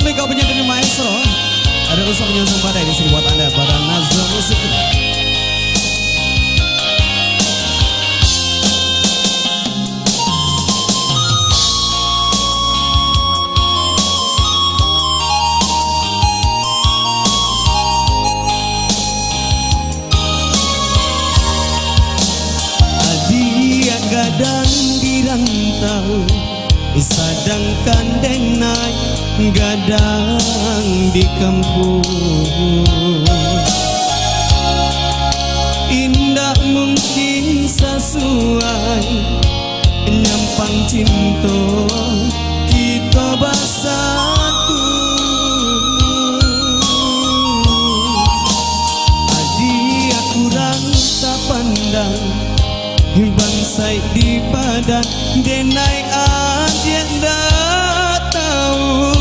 kami kau punya dari maestro. Ada usaha menyongsong badai di sini buat anda para Nazwa Musik. Adia gadang di rantau, sedangkan denai gadang di kampung. Indah mungkin sesuai nyampang cinta kita bersatu. Adia kurang tak pandang bangsai di badan denai adia dah tahu.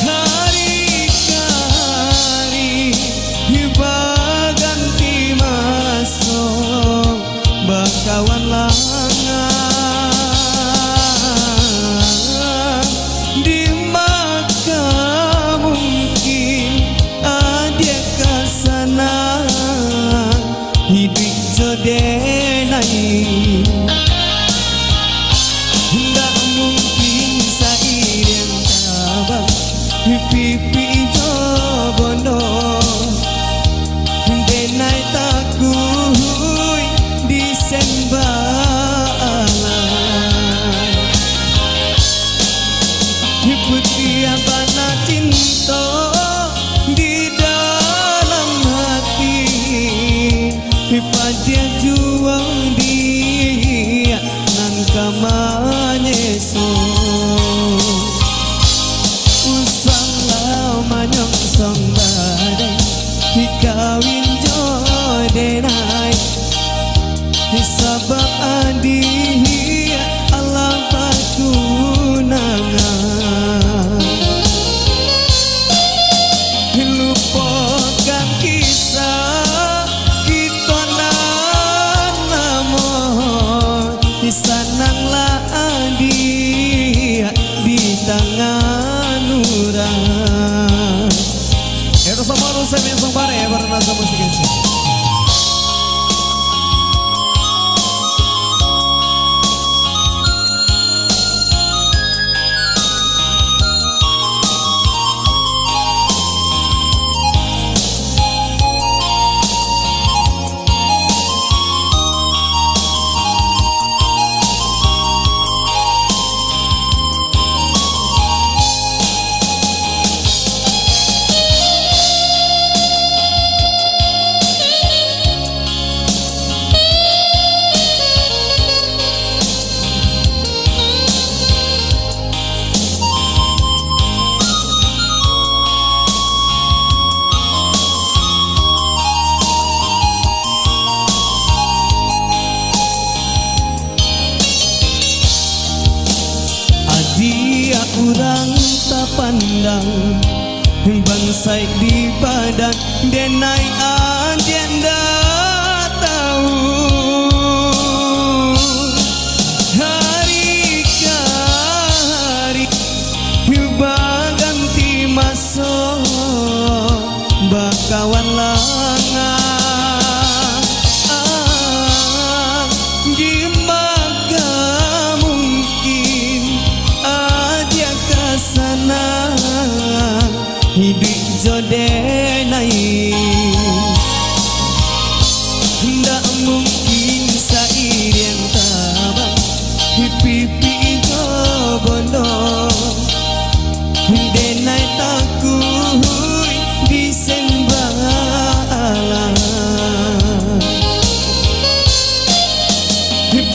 Hari-hari baganti masuk bakawan langan di maka mungkin adia kesana hidup jodenai. Nggak mungkin saireng tabang pipi jobondo denai takui disembalan. Putih abana cinta di dalam hati, pada juang dia nan kamanyeso. Usanglah manyongsong badai kawin jodenai, sabab adi Allah patunangan. Lupakan kisah kita nan namun sananglah dia di tangan orang. Itu sama rusak yang sempare ya para Nazwa Musik ini. Dia kurang tak pandang bangsai di badan denai agenda tahu. Hari-hari baganti masuk bakawan langan di maka mungkin adia kesana hidup jodenai. Ndak mungkin saireng tabang pipi jobondo denai takui disembalan.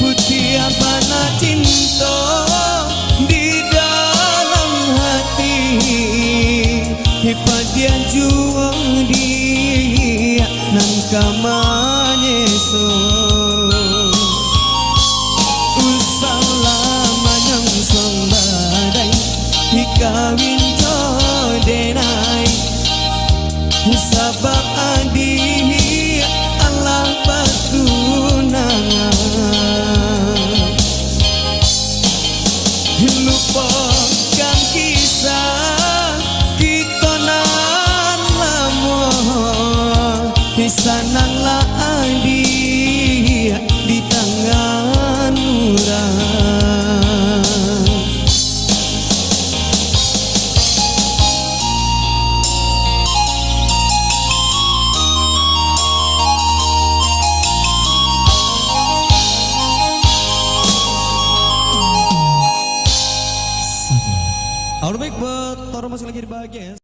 Putih abana cinta di dalam hati, pada juang dia nan kamanyeso. Usahlah manyongsong badai kawin jodenai, sabab adi Allah patunangan. orang masih lagi di bahagia.